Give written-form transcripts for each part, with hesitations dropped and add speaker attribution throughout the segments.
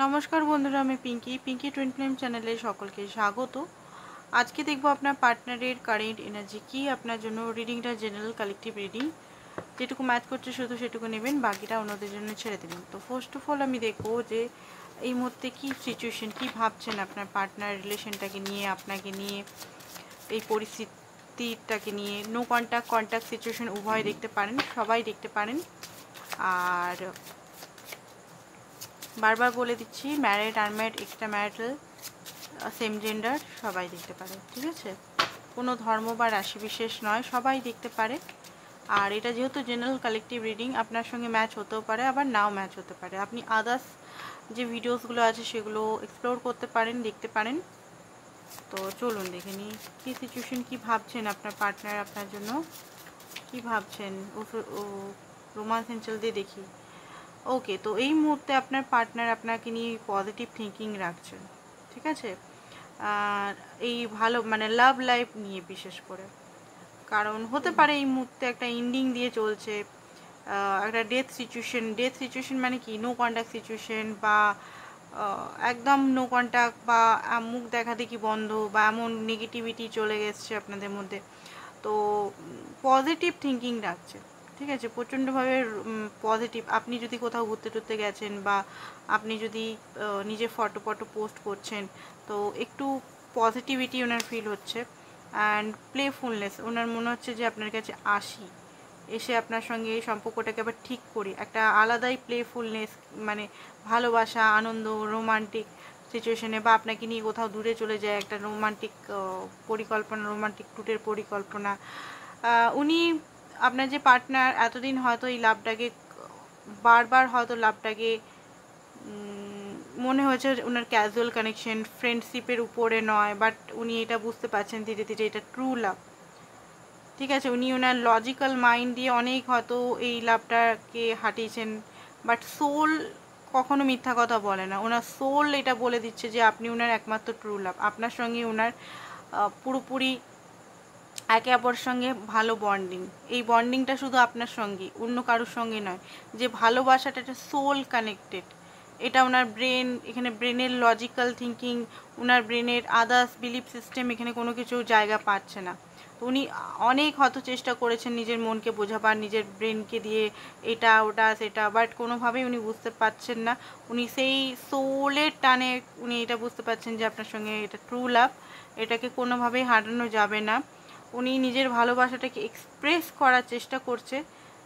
Speaker 1: নমস্কার বন্ধুরা, আমি পিঙ্কি টুইন ফ্লেম চ্যানেলে সকলকে স্বাগত। আজকে দেখব আপনার পার্টনারের কারেন্ট এনার্জি কি আপনার জন্য। রিডিংটা জেনারেল কালেকটিভ রিডিং, যেটুকু ম্যাচ করছে শুধু সেটুকু নেবেন, বাকিটা অন্যদের জন্য ছেড়ে দেবেন। তো ফার্স্ট অফ অল আমি দেখবো যে এই মুহূর্তে কি সিচুয়েশন, কি ভাবছেন আপনার পার্টনার রিলেশনটাকে নিয়ে, আপনাকে নিয়ে, এই পরিস্থিতিটাকে নিয়ে। নো কন্ট্যাক্ট সিচুয়েশন উভয় দেখতে পারেন, সবাই দেখতে পারেন। আর বারবার বলে দিচ্ছি, married, unmarried, extra marital, same gender সবাই দেখতে পারে, ঠিক আছে? কোনো ধর্ম বা রাশি বিশেষ নয়, সবাই দেখতে পারে। আর এটা যেহেতু জেনারেল কালেকটিভ রিডিং, আপনার সঙ্গে ম্যাচ হতেও পারে, আবার নাও ম্যাচ হতে পারে। আপনি আদার্স যে ভিডিওসগুলো আছে সেগুলো এক্সপ্লোর করতে পারেন, দেখতে পারেন। তো চলুন দেখে নিই কী সিচুয়েশন, কী ভাবছেন আপনার পার্টনার আপনার জন্য, কী ভাবছেন। রোমান্স এঞ্জেল দিয়ে দেখি। ওকে, তো এই মুহূর্তে আপনার পার্টনার আপনাকে নিয়ে পজিটিভ থিঙ্কিং রাখছেন, ঠিক আছে? আর এই ভালো মানে লাভ লাইফ নিয়ে বিশেষ করে, কারণ হতে পারে এই মুহূর্তে একটা এন্ডিং দিয়ে চলছে, একটা ডেথ সিচুয়েশন মানে কি, নো কন্ট্যাক্ট সিচুয়েশন, বা একদম নো কন্ট্যাক্ট, বা মুখ দেখা দেখি বন্ধ, বা এমন নেগেটিভিটি চলে গেছে আপনাদের মধ্যে। তো পজিটিভ থিঙ্কিং রাখছে, ঠিক আছে? প্রচণ্ডভাবে পজিটিভ। আপনি যদি কোথাও ঘুরতে টুরতে গেছেন, বা আপনি যদি নিজের ফটো পোস্ট করছেন, তো একটু পজিটিভিটি ওনার ফিল হচ্ছে। অ্যান্ড প্লেফুলনেস, ওনার মনে হচ্ছে যে আপনার কাছে আসি, এসে আপনার সঙ্গে এই সম্পর্কটাকে আবার ঠিক করি। একটা আলাদাই প্লেফুলনেস, মানে ভালোবাসা, আনন্দ, রোমান্টিক সিচুয়েশনে, বা আপনাকে নিয়ে কোথাও দূরে চলে যায়, একটা রোমান্টিক পরিকল্পনা, রোমান্টিক ট্যুরের পরিকল্পনা। উনি আপনার যে পার্টনার এতদিন হয়তো এই লাভটাকে বারবার হয়তো লাভটাকে মনে হয়েছে ওনার ক্যাজুয়াল কানেকশন, ফ্রেন্ডশিপের উপরে নয়, বাট উনি এটা বুঝতে পারছেন ধীরে ধীরে এটা ট্রু লাভ, ঠিক আছে? উনি ওনার লজিক্যাল মাইন্ড দিয়ে অনেক হয়তো এই লাভটাকে হাঁটিয়েছেন, বাট সোল কখনো মিথ্যা কথা বলে না। ওনার সোল এটা বলে দিচ্ছে যে আপনি ওনার একমাত্র ট্রু লাভ। আপনার সঙ্গে ওনার পুরোপুরি একে অপরের সঙ্গে ভালো বন্ডিং। এই বন্ডিংটা শুধু আপনার সঙ্গে, অন্য কারোর সঙ্গে নয়। যে ভালোবাসাটা, এটা সোল কানেক্টেড। এটা ওনার ব্রেন, এখানে ব্রেনের লজিক্যাল থিঙ্কিং, ওনার ব্রেনের আদার্স বিলিফ সিস্টেম এখানে কোনো কিছু জায়গা পাচ্ছে না। উনি অনেক হয়তো চেষ্টা করেছেন নিজের মনকে বোঝাবার, নিজের ব্রেনকে দিয়ে এটা ওটা সেটা, বাট কোনোভাবেই উনি বুঝতে পারছেন না। উনি সেই সোলের টানে উনি এটা বুঝতে পারছেন যে আপনার সঙ্গে এটা ট্রু লাভ, এটাকে কোনোভাবেই হারানো যাবে না। উনি নিজের ভালোবাসাটাকে এক্সপ্রেস করার চেষ্টা করছে।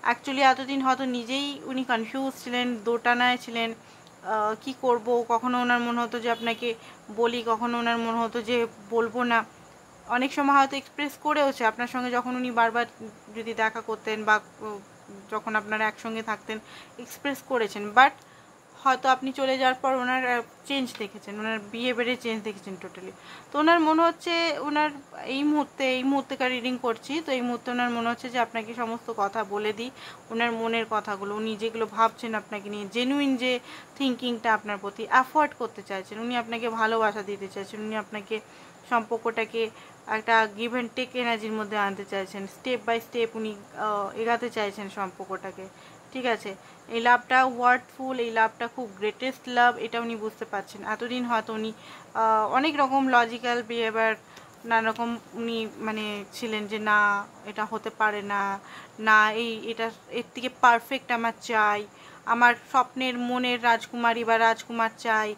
Speaker 1: অ্যাকচুয়ালি এতদিন হয়তো নিজেই উনি কনফিউজ ছিলেন, দোটানায় ছিলেন, কি করব। কখনো ওনার মনে হতো যে আপনাকে বলি, কখনো ওনার মনে হতো যে বলবো না। অনেক সময় হয়তো এক্সপ্রেস করেওছে আপনার সঙ্গে, যখন উনি বারবার যদি দেখা করতেন, বা যখন আপনারা একসঙ্গে থাকতেন, এক্সপ্রেস করেছেন। বাট হয়তো আপনি চলে যাওয়ার পর ওনার চেঞ্জ দেখেছেন, ওনার বিহেভিয়ারে চেঞ্জ দেখেছেন টোটালি। তো ওনার মনে হচ্ছে, ওনার এই মুহূর্তেকার রিডিং করছি, তো এই মুহূর্তে ওনার মনে হচ্ছে যে আপনাকে সমস্ত কথা বলে দিই, ওনার মনের কথাগুলো, উনি যেগুলো ভাবছেন আপনাকে নিয়ে, জেনুইন যে থিঙ্কিংটা আপনার প্রতি অ্যাফোর্ড করতে চাইছেন, উনি আপনাকে ভালোবাসা দিতে চাইছেন, উনি আপনাকে সম্পর্কটাকে একটা গিভ অ্যান্ড টেক এনার্জির মধ্যে আনতে চাইছেন। স্টেপ বাই স্টেপ উনি এগাতে চাইছেন সম্পর্কটাকে, ঠিক আছে? এই লাভটা ওয়ার্থফুল, এই লাভটা খুব গ্রেটেস্ট লাভ, এটা উনি বুঝতে পারছেন। এতদিন হয়তো উনি অনেক রকম লজিক্যাল বিহেভিয়ার, নানা রকম উনি মানে ছিলেন যে না এটা হতে পারে না, না এটা এর থেকে পারফেক্ট আমার চাই, আমার স্বপ্নের মনের রাজকুমারী বা রাজকুমার চাই,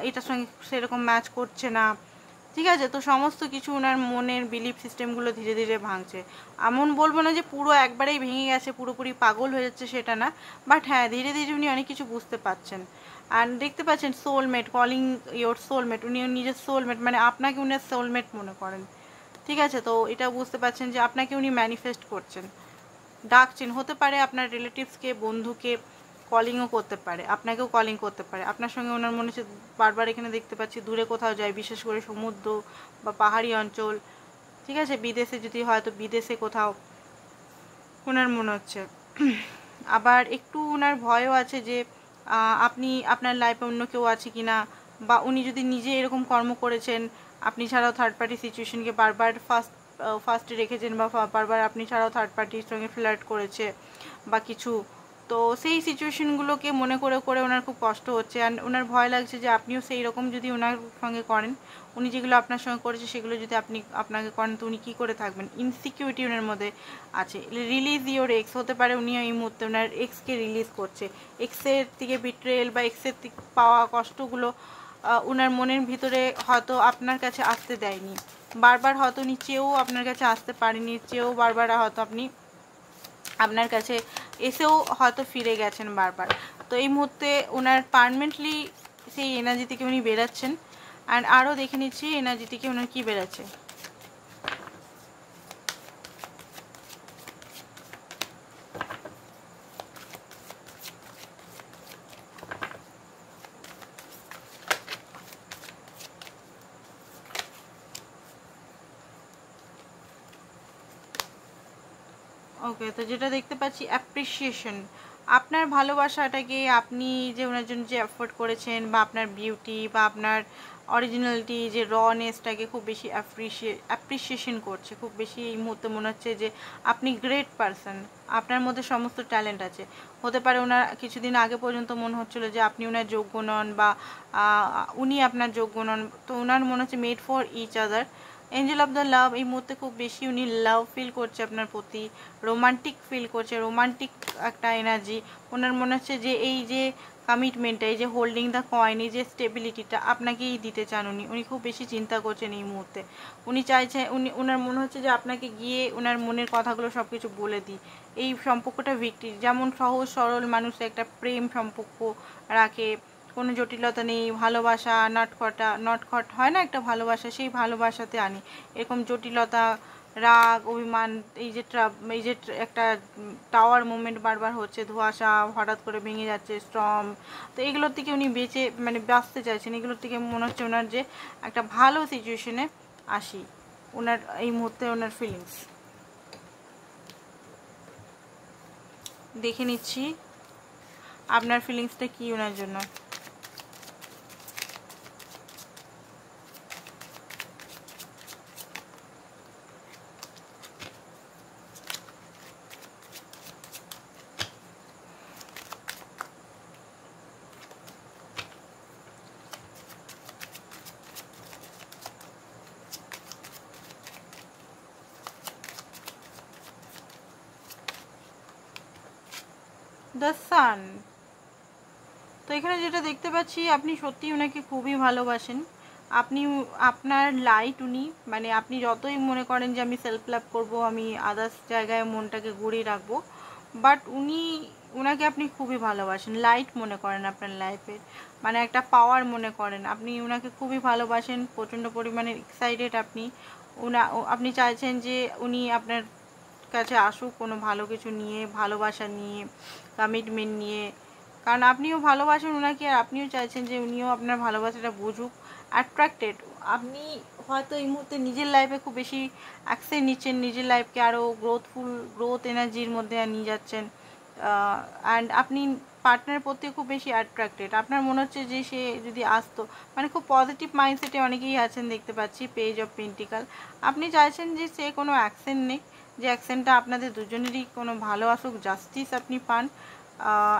Speaker 1: এটার সঙ্গে সেরকম ম্যাচ করছে না, ঠিক আছে? তো সমস্ত কিছু ওনার মনের বিলিফ সিস্টেমগুলো ধীরে ধীরে ভাঙছে। এমন বলবো না যে পুরো একবারেই ভেঙে গেছে, পুরোপুরি পাগল হয়ে যাচ্ছে, সেটা না, বাট হ্যাঁ ধীরে ধীরে উনি অনেক কিছু বুঝতে পারছেন। আর দেখতে পাচ্ছেন সোলমেট, কলিং ইয়োর সোলমেট, উনি নিজের সোলমেট, মানে আপনাকে উনি সোলমেট মনে করেন, ঠিক আছে? তো এটা বুঝতে পারছেন যে আপনাকে উনি ম্যানিফেস্ট করছেন, ডাকছেন। হতে পারে আপনার রিলেটিভসকে, বন্ধুকে কলিংও করতে পারে, আপনাকেও কলিং করতে পারে। আপনার সঙ্গে ওনার মনে হচ্ছে বারবার এখানে দেখতে পাচ্ছি দূরে কোথাও যায়, বিশেষ করে সমুদ্র বা পাহাড়ি অঞ্চল, ঠিক আছে? বিদেশে যদি হয় তো বিদেশে কোথাও ওনার মনে হচ্ছে। আবার একটু ওনার ভয়ও আছে যে আপনি আপনার লাইফে অন্য কেউ আছে কি না, বা উনি যদি নিজে এরকম কর্ম করেছেন, আপনি ছাড়াও থার্ড পার্টি সিচুয়েশনকে বারবার ফার্স্টে রেখেছেন, বা বারবার আপনি ছাড়াও থার্ড পার্টির সঙ্গে ফ্লার্ট করেছে বা কিছু, তো সেই সিচুয়েশনগুলোকে মনে করে করে ওনার খুব কষ্ট হচ্ছে, অ্যান্ড ওনার ভয় লাগছে যে আপনিও সেই রকম যদি ওনার সঙ্গে করেন, উনি যেগুলো আপনার সঙ্গে করেছে সেগুলো যদি আপনাকে করেন তো উনি কী করে থাকবেন। ইনসিকিউরিটি ওনার মধ্যে আছে। রিলিজ ইওর এক্স, হতে পারে উনি এই মুহূর্তে ওনার এক্সকে রিলিজ করছে। এক্সের থেকে বিট্রেল বা এক্সের থেকে পাওয়া কষ্টগুলো ওনার মনের ভিতরে হয়তো আপনার কাছে আসতে দেয়নি, বারবার হয়তো উনি চেয়েও আপনার কাছে আসতে পারেনি, চেয়েও বারবার হয়তো আপনি আপনার কাছে এসেও হয়তো ফিরে গেছেন বারবার। তো এই মুহূর্তে ওনার পারমানেন্টলি সেই এনার্জি থেকে উনি বেরাচ্ছেন। অ্যান্ড আরও দেখে নিচ্ছি এনার্জি থেকে ওনার কী বেরাচ্ছে। ওকে, তো যেটা দেখতে পাচ্ছি অ্যাপ্রিসিয়েশন, আপনার ভালোবাসাটাকে আপনি যে ওনার জন্য যে এফোর্ট করেছেন, বা আপনার বিউটি বা আপনার অরিজিনালিটি যে রনেসটাকে খুব বেশি অ্যাপ্রিসিয়েশন করছে, খুব বেশি এই মুহূর্তে মনে হচ্ছে যে আপনি গ্রেট পারসন, আপনার মধ্যে সমস্ত ট্যালেন্ট আছে। হতে পারে ওনার কিছুদিন আগে পর্যন্ত মনে হচ্ছিলো যে আপনি ওনার যোগ্য নন, বা উনি আপনার যোগ্য নন, তো ওনার মনে হচ্ছে made for each other. Angel of the love, এই মুহূর্তে খুব বেশি উনি লাভ ফিল করছে আপনার প্রতি, রোমান্টিক ফিল করছে, রোমান্টিক একটা এনার্জি ওনার মনে হচ্ছে যে এই যে কমিটমেন্টটা, এই যে হোল্ডিং দ্য কয়েন, এই যে স্টেবিলিটিটা আপনাকেই দিতে চান উনি খুব বেশি চিন্তা করছেন এই মুহূর্তে। উনি চাইছেন, ওনার মনে হচ্ছে যে আপনাকে গিয়ে ওনার মনের কথাগুলো সব কিছু বলে দিই। এই সম্পর্কটা ভিক্টি, যেমন সহজ সরল মানুষ একটা প্রেম সম্পর্ক রাখে, কোনো জটিলতা নেই, ভালোবাসা নটখট হয় না একটা ভালোবাসা, সেই ভালোবাসাতে আনি এরকম জটিলতা, রাগ, অভিমান, এই যে একটা টাওয়ার মুভমেন্ট বারবার হচ্ছে, ধোঁয়াশা হঠাৎ করে ভেঙে যাচ্ছে, স্টর্ম, তো এগুলোর থেকে উনি বাঁচতে চাইছেন। এগুলোর থেকে মনে হচ্ছে ওনার যে একটা ভালো সিচুয়েশনে আসি, ওনার এই মুহূর্তে ওনার ফিলিংস দেখে নিচ্ছি আপনার ফিলিংসটা কি ওনার জন্য। দ্য সান, তো এখানে যেটা দেখতে পাচ্ছি আপনি সত্যি ওনাকে খুবই ভালোবাসেন। আপনার লাইট উনি, মানে আপনি যতই মনে করেন যে আমি সেলফ লাভ করবো, আমি আদার্স জায়গায় মনটাকে ঘুরিয়ে রাখবো, বাট ওনাকে আপনি খুবই ভালোবাসেন, লাইট মনে করেন আপনার লাইফের, মানে একটা পাওয়ার মনে করেন। আপনি ওনাকে খুবই ভালোবাসেন, প্রচণ্ড পরিমাণে এক্সাইটেড আপনি চাইছেন যে উনি আপনার কাছে আসুক কোনো ভালো কিছু নিয়ে, ভালোবাসা নিয়ে, কমিটমেন্ট নিয়ে, কারণ আপনিও ভালোবাসেন ওনাকে, আর আপনিও চাইছেন যে উনিও আপনার ভালোবাসাটা বুঝুক। অ্যাট্রাক্টেড, আপনি হয়তো এই মুহূর্তে নিজের লাইফে খুব বেশি অ্যাক্সেস নিচ্ছেন, নিজের লাইফকে আরও গ্রোথ এনার্জির মধ্যে নিয়ে যাচ্ছেন, অ্যান্ড আপনি পার্টনারের প্রতি খুব বেশি অ্যাট্রাক্টেড। আপনার মনে হচ্ছে যে সে যদি আসতো, মানে খুব পজিটিভ মাইন্ডসেটে অনেকেই আছেন দেখতে পাচ্ছি, পেজ অফ পেন্টিকাল। আপনি চাইছেন যে সে কোনো অ্যাকশন নেই, যে অ্যাকশনটা আপনাদের দুজনেরই কোনো ভালো আসুক, জাস্টিস আপনি পান।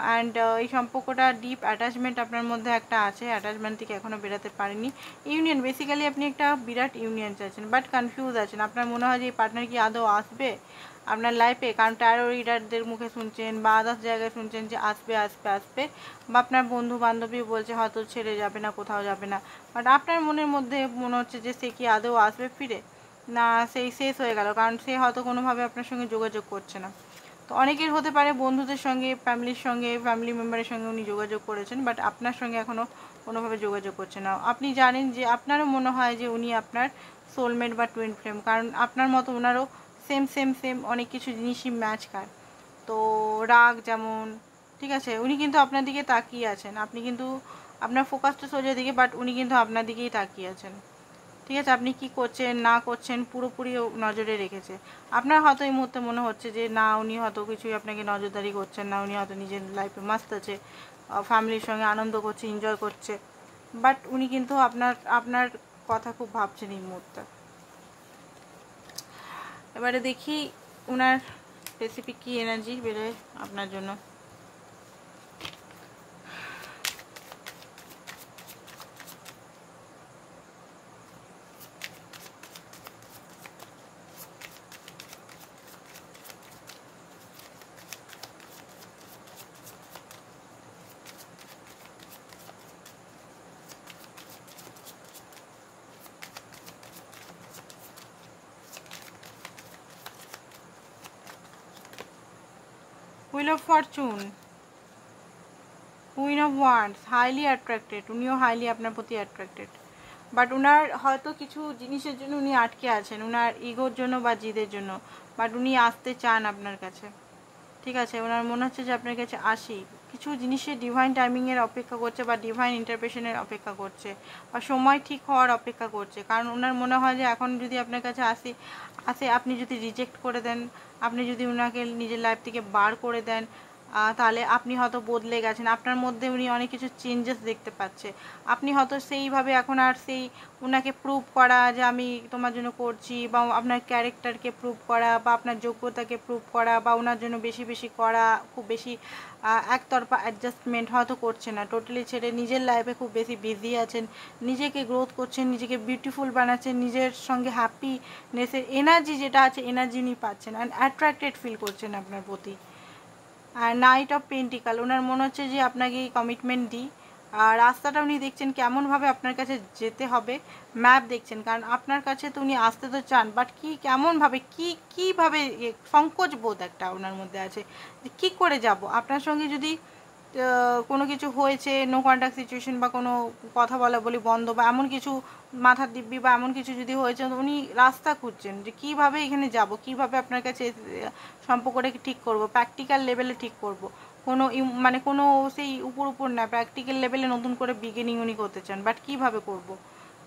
Speaker 1: অ্যান্ড এই সম্পর্কটা ডিপ অ্যাটাচমেন্ট আপনার মধ্যে একটা আছে, অ্যাটাচমেন্ট থেকে এখনও বেরোতে পারেনি। ইউনিয়ন, বেসিক্যালি আপনি একটা বিরাট ইউনিয়ন চাইছেন, বাট কনফিউজ আছেন। আপনার মনে হয় যে এই পার্টনার কি আদৌ আসবে আপনার লাইফে, কারণ ট্যারো রিডারদের মুখে শুনছেন বা আদার্স জায়গায় শুনছেন যে আসবে আসবে আসবে, বা আপনার বন্ধু বান্ধবী বলছে হয়তো ছেড়ে যাবে না, কোথাও যাবে না, বাট আপনার মনের মধ্যে মনে হচ্ছে যে সে কি আদৌ আসবে ফিরে, না সেই শেষ হয়ে গেল, কারণ সে হয়তো কোনোভাবে আপনার সঙ্গে যোগাযোগ করছে না। তো অনেকের হতে পারে বন্ধুদের সঙ্গে, ফ্যামিলি মেম্বারের সঙ্গে উনি যোগাযোগ করেছেন, বাট আপনার সঙ্গে এখনও কোনোভাবে যোগাযোগ করছে না। আপনি জানেন যে আপনারও মনে হয় যে উনি আপনার সোলমেট বা টুইন ফ্লেম, কারণ আপনার মতো ওনারও সেম অনেক কিছু জিনিসই ম্যাচ খায়। তো রাগ যেমন, ঠিক আছে, উনি কিন্তু আপনার দিকে তাকিয়ে আছেন, আপনি কিন্তু আপনার ফোকাসটা সোজা দিকে, বাট উনি কিন্তু আপনার দিকেই তাকিয়ে আছেন, ঠিক আছে। আপনি কি করছেন না করছেন পুরোপুরি নজরে রেখেছে। আপনার হয়তো এই মুহূর্তে মনে হচ্ছে যে না, উনি হয়তো কিছুই আপনাকে নজরদারি করছেন না, উনি হয়তো নিজের লাইফে মাস্ত আছে, ফ্যামিলির সঙ্গে আনন্দ করছে, এনজয় করছে, বাট উনি কিন্তু আপনার কথা খুব ভাবছেন এই মুহূর্তে। এবারে দেখি ওনার স্পেসিফিক কী এনার্জি বেরোয় আপনার জন্য। Wheel of Fortune, queen of wands, highly attracted, উনিও হাইলি আপনার প্রতি অ্যাট্রাক্টেড, বাট ওনার হয়তো কিছু জিনিসের জন্য উনি আটকে আছেন, ওনার ইগোর জন্য বা জিদের জন্য, বাট উনি আসতে চান আপনার কাছে। ঠিক আছে, ওনার মনে হচ্ছে যে আপনার কাছে আসি, কিছু জিনিসের ডিভাইন টাইমিংয়ের অপেক্ষা করছে বা ডিভাইন ইন্টারপ্রেশনের অপেক্ষা করছে বা সময় ঠিক হওয়ার অপেক্ষা করছে। কারণ ওনার মনে হয় যে এখন যদি আপনার কাছে আসে আপনি যদি রিজেক্ট করে দেন, আপনি যদি ওনাকে নিজের লাইফ থেকে বার করে দেন, তাহলে আপনি হয়তো বদলে গেছেন, আপনার মধ্যে উনি অনেক কিছু চেঞ্জেস দেখতে পাচ্ছে। আপনি হয়তো সেইভাবে এখন আর সেই ওনাকে প্রুভ করা যে আমি তোমার জন্য করছি, বা আপনার ক্যারেক্টারকে প্রুভ করা বা আপনার যোগ্যতাকে প্রুভ করা বা ওনার জন্য বেশি বেশি করা, খুব বেশি একতরফা অ্যাডজাস্টমেন্ট হয়তো করছে না, টোটালি ছেড়ে নিজের লাইফে খুব বেশি বিজি আছেন, নিজেকে গ্রোথ করছেন, নিজেকে বিউটিফুল বানাচ্ছেন, নিজের সঙ্গে হ্যাপিনেসের এনার্জি যেটা আছে এনার্জি উনি পাচ্ছেন অ্যান্ড অ্যাট্রাক্টেড ফিল করছেন আপনার প্রতি। আর নাইট অফ পেন্টিকাল, ওনার মনে হচ্ছে যে আপনাকে কমিটমেন্ট দিই, আর রাস্তাটা উনি দেখছেন কেমনভাবে আপনার কাছে যেতে হবে, ম্যাপ দেখছেন, কারণ আপনার কাছে তো উনি আসতে তো চান, বাট কেমনভাবে কীভাবে সংকোচ বোধ একটা ওনার মধ্যে আছে যে কী করে যাব আপনার সঙ্গে। যদি কোনো কিছু হয়েছে, নো কন্ট্যাক্ট সিচুয়েশন বা কোনো কথা বলা বলি বন্ধ বা এমন কিছু মাথার দিব্যি বা এমন কিছু যদি হয়েছে, উনি রাস্তা খুঁজছেন যে কীভাবে এখানে যাব, কীভাবে আপনার কাছে সম্পর্কটাকে ঠিক করব, প্র্যাকটিক্যাল লেভেলে ঠিক করব, কোনো মানে কোনো সেই উপর না, প্র্যাকটিক্যাল লেভেলে নতুন করে বিগিনিং উনি করতে চান, বাট কীভাবে করব।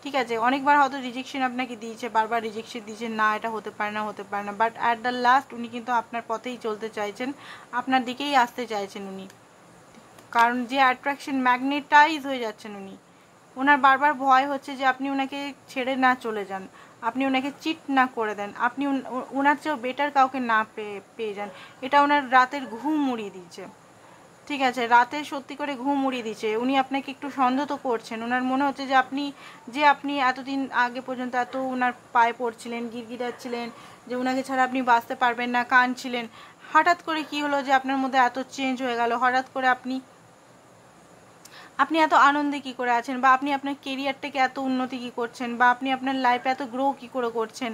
Speaker 1: ঠিক আছে, অনেকবার হয়তো রিজেকশন আপনাকে দিয়েছে, বারবার রিজেকশন দিয়েছে, না এটা হতে পারে না হতে পারে না, বাট অ্যাট দ্য লাস্ট উনি কিন্তু আপনার পথেই চলতে চাইছেন, আপনার দিকেই আসতে চাইছেন উনি, কারণ যে অ্যাট্রাকশন ম্যাগনেটাইজ হয়ে যাচ্ছেন উনি। ওনার বারবার ভয় হচ্ছে যে আপনি ওনাকে ছেড়ে না চলে যান, আপনি ওনাকে চিট না করে দেন, আপনি ওনার চেয়েও বেটার কাউকে না পেয়ে যান, এটা ওনার রাতের ঘুম উড়িয়ে দিচ্ছে। ঠিক আছে, রাতে সত্যি করে ঘুম উড়িয়ে দিচ্ছে, উনি আপনাকে একটু সন্দেহ তো করছেন, ওনার মনে হচ্ছে যে আপনি এতদিন আগে পর্যন্ত এত ওনার পায়ে পড়ছিলেন, গিরগিরাচ্ছিলেন, যে ওনাকে ছাড়া আপনি বাঁচতে পারবেন না, কাঁদছিলেন, হঠাৎ করে কি হলো যে আপনার মধ্যে এত চেঞ্জ হয়ে গেল, হঠাৎ করে আপনি এত আনন্দে কী করে আছেন, বা আপনি আপনার কেরিয়ারটাকে এত উন্নতি কী করছেন, বা আপনি আপনার লাইফে এত গ্রো কী করে করছেন।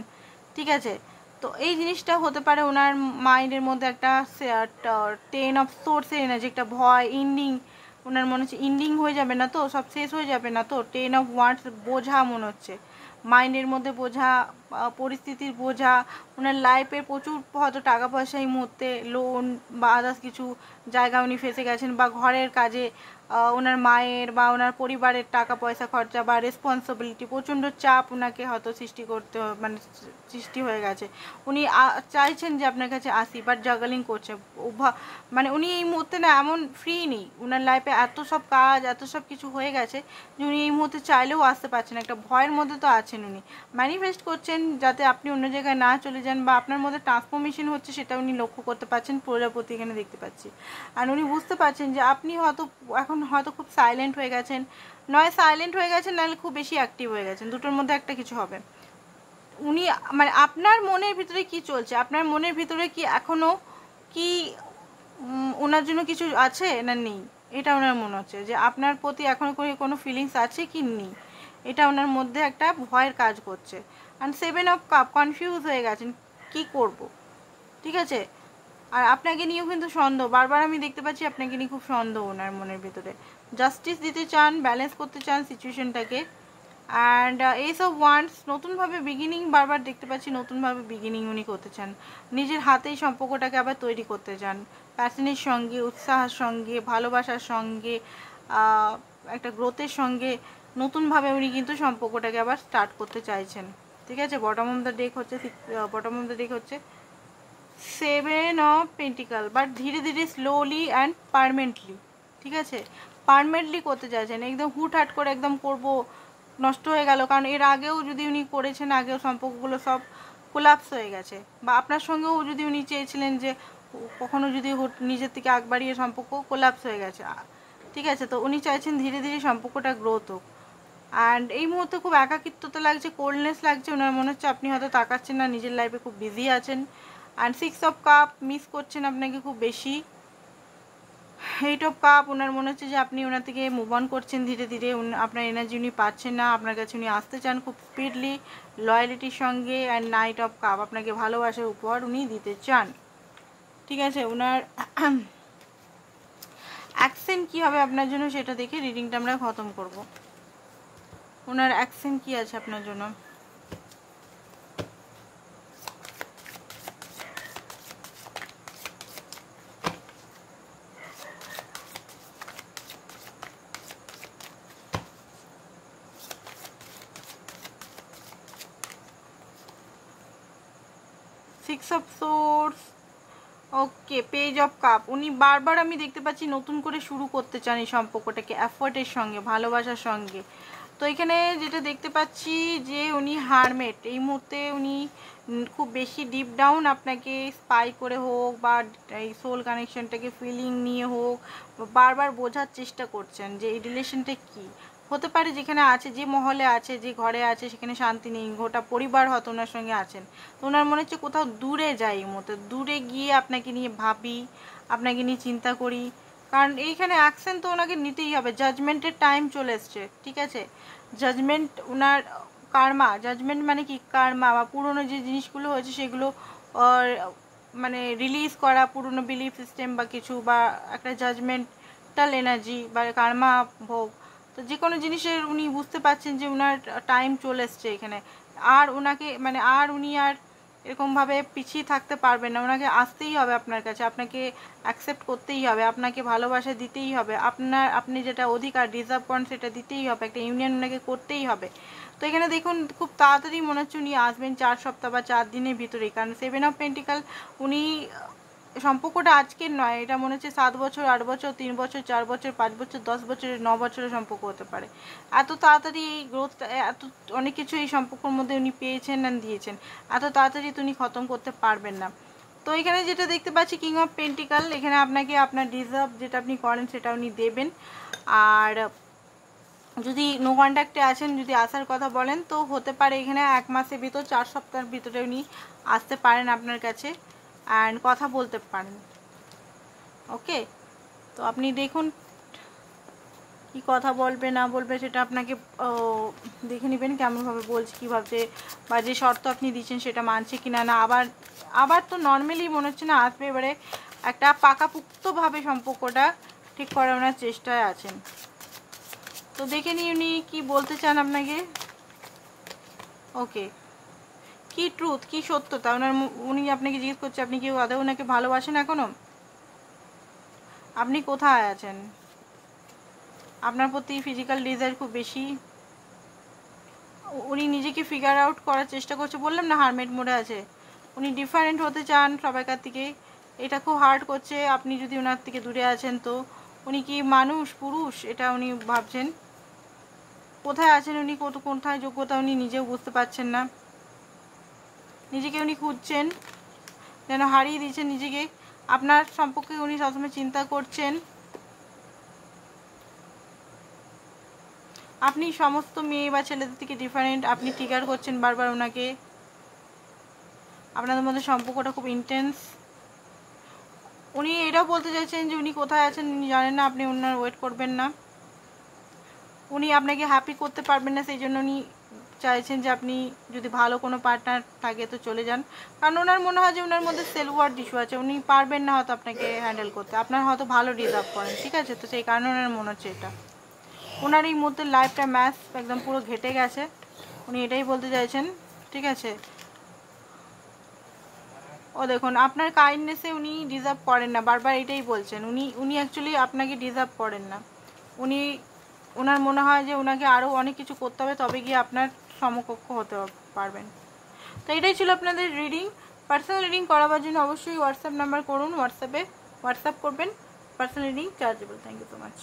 Speaker 1: ঠিক আছে, তো এই জিনিসটা হতে পারে ওনার মাইন্ডের মধ্যে একটা 10 অফ সোর্সের এনার্জি, একটা ভয়, ইন্ডিং, ওনার মনে হচ্ছে ইন্ডিং হয়ে যাবে না তো, সব শেষ হয়ে যাবে না তো, 10 অফ ওয়ান্ডস, বোঝা মনে হচ্ছে মাইন্ডের মধ্যে, বোঝা, পরিস্থিতির বোঝা, ওনার লাইফে প্রচুর হয়তো টাকা পয়সা এই মুহূর্তে লোন বা আদার্স কিছু জায়গা উনি ফেসে গেছেন, বা ঘরের কাজে ওনার মায়ের বা ওনার পরিবারের টাকা পয়সা খরচা বা রেসপন্সিবিলিটি, প্রচণ্ড চাপ ওনাকে হয়তো মানে সৃষ্টি হয়ে গেছে, উনি চাইছেন যে আপনার কাছে আসি, বাট জাগলিং করছে, মানে উনি এই মুহূর্তে না এমন ফ্রি নেই, ওনার লাইফে এত সব কাজ, এত সব কিছু হয়ে গেছে যে উনি এই মুহূর্তে চাইলেও আসতে পারছেন, একটা ভয়ের মধ্যে তো আছেন, উনি ম্যানিফেস্ট করছেন যাতে আপনি অন্য জায়গায় না চলে যান, বা আপনার মধ্যে ট্রান্সফরমেশন হচ্ছে সেটা উনি লক্ষ্য করতে পারছেন, প্রজাপতি এখানে দেখতে পাচ্ছি। আর উনি বুঝতে পারছেন যে আপনি হয়তো এখন হয়তো খুব সাইলেন্ট হয়ে গেছেন, নয় সাইলেন্ট হয়ে গেছেন, নাহলে খুব বেশি অ্যাক্টিভ হয়ে গেছেন, দুটোর মধ্যে একটা কিছু হবে। উনি মানে আপনার মনের ভিতরে কি চলছে, আপনার মনের ভিতরে কি এখনো কি ওনার জন্য কিছু আছে না নেই, এটা ওনার মনে হচ্ছে যে আপনার প্রতি এখনো কোনো ফিলিংস আছে কি নেই, এটা ওনার মধ্যে একটা ভয়ের কাজ করছে। অ্যান্ড 7 অফ কাপ, কনফিউজ হয়ে গেছেন কি করব। ঠিক আছে, আর আপনাকে নিয়েও কিন্তু সন্দেহ, বারবার আমি দেখতে পাচ্ছি আপনাকে নিয়ে খুব সন্দেহ ওনার মনের ভিতরে, জাস্টিস দিতে চান, ব্যালেন্স করতে চান সিচুয়েশনটাকে। অ্যান্ড এস অফ ওয়ান্ডস, নতুনভাবে বিগিনিং বারবার দেখতে পাচ্ছি, নতুনভাবে বিগিনিং উনি করতে চান, নিজের হাতেই সম্পর্কটাকে আবার তৈরি করতে চান, প্যাশনের সঙ্গে, উৎসাহের সঙ্গে, ভালোবাসার সঙ্গে, একটা গ্রোথের সঙ্গে নতুনভাবে উনি কিন্তু সম্পর্কটাকে আবার স্টার্ট করতে চাইছেন। ঠিক আছে, বটম অফ দ্য ডেক হচ্ছে 7 অফ পেন্টিকাল, বাট ধীরে ধীরে স্লোলি অ্যান্ড পারমানেন্টলি। ঠিক আছে, পারমানেন্টলি করতে চাইছেন, একদম হুটহাট করে একদম করব, নষ্ট হয়ে গেল, কারণ এর আগেও যদি উনি করেছেন, আগেও সম্পর্কগুলো সব কোলাপস হয়ে গেছে, বা আপনার সঙ্গেও যদি উনি চেয়েছিলেন যে কখনো যদি নিজের থেকে আগ বাড়িয়ে সম্পর্ক কোলাপস হয়ে গেছে। ঠিক আছে, তো উনি চাইছেন ধীরে ধীরে সম্পর্কটা গ্রোথ হোক। অ্যান্ড এই মুহূর্তে খুব একাকিত্বতা লাগছে, কোল্ডনেস লাগছে, ওনার মনে হচ্ছে আপনি হয়তো তাকাচ্ছেন না, নিজের লাইফে খুব বিজি আছেন। অ্যান্ড 6 অফ কাপ, মিস করছেন আপনাকে খুব বেশি। 8 অফ কাপ, ওনার মনে হচ্ছে যে আপনি ওনার থেকে মুভ অন করছেন ধীরে ধীরে, আপনার এনার্জি উনি পাচ্ছেন না, আপনার কাছে উনি আসতে চান খুব স্পিডলি, লয়ালিটির সঙ্গে। অ্যান্ড 9 অফ কাপ, আপনাকে ভালোবাসার উপহার উনি দিতে চান। ঠিক আছে, ওনার অ্যাকসেন্ট কী হবে আপনার জন্য সেটা দেখে রিডিংটা আমরা খতম করব। ওনার অ্যাকসেন্ট কী আছে আপনার জন্য। Six of swords, okay, page of cup. উনি বারবার আমি দেখতে পাচ্ছি নতুন করে শুরু করতে চান এই সম্পর্কটাকে এফোর্টের সঙ্গে, ভালোবাসার সঙ্গে। তো এখানে যেটা দেখতে পাচ্ছি যে উনি হারমেট, এই মুহূর্তে উনি খুব বেশি ডিপ ডাউন আপনাকে স্পাই করে হোক বা এই সোল কানেকশনটাকে ফিলিং নিয়ে হোক বারবার বোঝার চেষ্টা করছেন যে এই রিলেশনটা কী হতে পারে। যেখানে আছে, যে মহলে আছে, যে ঘরে আছে, সেখানে শান্তি নেই, গোটা পরিবার হয়তো ওনার সঙ্গে আছেন। তো ওনার মনে হচ্ছে কোথাও দূরে যাই, মতো দূরে গিয়ে আপনাকে নিয়ে ভাবি, আপনাকে নিয়ে চিন্তা করি, কারণ এইখানে অ্যাকশন তো ওনাকে নিতেই হবে। জাজমেন্টের টাইম চলে এসছে, ঠিক আছে। জাজমেন্ট ওনার কার্মা, জাজমেন্ট মানে কি কার্মা বা পুরনো যে জিনিসগুলো হয়েছে সেগুলো মানে রিলিজ করা, পুরনো বিলিফ সিস্টেম বা কিছু, বা একটা জাজমেন্টাল এনার্জি বা কার্মা ভোগ। তো যে কোনো জিনিসের উনি বুঝতে পারছেন যে ওনার টাইম চলে এসছে এখানে। আর ওনাকে মানে আর উনি আর এরকমভাবে পিছিয়ে থাকতে পারবেন না, ওনাকে আসতেই হবে আপনার কাছে, আপনাকে অ্যাকসেপ্ট করতেই হবে, আপনাকে ভালোবাসা দিতেই হবে, আপনি যেটা অধিকার ডিজার্ভ করেন সেটা দিতেই হবে, একটা ইউনিয়ন ওনাকে করতেই হবে। তো এখানে দেখুন খুব তাড়াতাড়ি মনে হচ্ছে উনি আসবেন 4 সপ্তাহ বা 4 দিনের ভিতরেই, কারণ 7 অফ পেন্টিকাল উনি সম্পর্কটা আজকের নয়, এটা মনে হচ্ছে 7 বছর, 8 বছর, 3 বছর, 4 বছর, 5 বছর, 10 বছরের, 9 বছরের সম্পর্ক হতে পারে। এত তাড়াতাড়ি এই গ্রোথটা, এত অনেক কিছু এই সম্পর্কের মধ্যে উনি পেয়েছেন আর দিয়েছেন, এত তাড়াতাড়ি তো উনি খতম করতে পারবেন না। তো এখানে যেটা দেখতে পাচ্ছি কিং অফ পেন্টিকাল, এখানে আপনাকে আপনার ডিজার্ভ যেটা আপনি করেন সেটা উনি দেবেন। আর যদি নো কন্ট্যাক্টে আছেন, যদি আসার কথা বলেন তো হতে পারে এখানে 1 মাসের ভিতর, 4 সপ্তাহের ভিতরে উনি আসতে পারেন আপনার কাছে অ্যান্ড কথা বলতে পারেন। ওকে, তো আপনি দেখুন কি কথা বলবে না বলবে সেটা আপনাকে দেখে নেবেন কেমনভাবে বলছে, কী ভাবছে, বা যে শর্ত আপনি দিচ্ছেন সেটা মানছে কি না। না আবার তো নর্মালি মনে হচ্ছে না আসবে, এবারে একটা পাকাপুক্তভাবে সম্পর্কটা ঠিক করে ওনার চেষ্টায় আছেন। তো দেখে নিই উনি কী বলতে চান আপনাকে। ওকে, কি ট্রুথ, কি সত্যতা উনি আপনাকে জিজ্ঞেস করছে, আপনি কি আদৌ ওনাকে ভালোবাসেন এখনো, আপনি কোথায় আছেন, আপনার প্রতি ফিজিক্যাল ডিজায়ার খুব বেশি, উনি নিজেকে ফিগার আউট করার চেষ্টা করছে। বললাম না হারমেট মোডে আছে, উনি ডিফারেন্ট হতে চান সবাইকার থেকে, এটা খুব হার্ড করছে। আপনি যদি ওনার থেকে দূরে আছেন তো উনি কি মানুষ পুরুষ এটা উনি ভাবছেন, কোথায় আছেন উনি, কোথায় যোগ্যতা উনি নিজেও বুঝতে পারছেন না, নিজেকে উনি খুঁজছেন, যেন হারিয়ে দিয়েছেন নিজেকে। আপনার সম্পর্কে উনি সবসময় চিন্তা করছেন, আপনি সমস্ত মেয়ে বা ছেলেদের থেকে ডিফারেন্ট, আপনি ট্রিগার করছেন বারবার ওনাকে, আপনাদের মধ্যে সম্পর্কটা খুব ইন্টেন্স। উনি এটাও বলতে চাইছেন যে উনি কোথায় আছেন উনি জানেন না, আপনি ওনার ওয়েট করবেন না, উনি আপনাকে হ্যাপি করতে পারবেন না, সেই জন্য উনি চাইছেন যে আপনি যদি ভালো কোনো পার্টনার থাকে তো চলে যান, কারণ ওনার মনে হয় যে ওনার মধ্যে সেলফ ওয়ার্থ ইস্যু আছে, উনি পারবেন না হয়তো আপনাকে হ্যান্ডেল করতে, আপনার হয়তো ভালো ডিজার্ভ করেন, ঠিক আছে। তো সেই কারণে ওনার মনে হচ্ছে এটা, ওনার এই মুহূর্তে লাইফটা ম্যাচ একদম পুরো ঘেটে গেছে, উনি এটাই বলতে চাইছেন, ঠিক আছে। ও দেখুন আপনার কাইন্ডনেসে উনি ডিজার্ভ করেন না, বারবার এটাই বলছেন, উনি অ্যাকচুয়ালি আপনাকে ডিজার্ভ করেন না, ওনার মনে হয় যে ওনাকে আরও অনেক কিছু করতে হবে তবে গিয়ে আপনার সমকক্ষ হতে পারবেন। তো এটাই ছিল আপনাদের রিডিং। পার্সোনাল রিডিং করাবার জন্য অবশ্যই হোয়াটসঅ্যাপ নাম্বার করুন, হোয়াটসঅ্যাপ করবেন, personal reading chargeable. Thank you so much.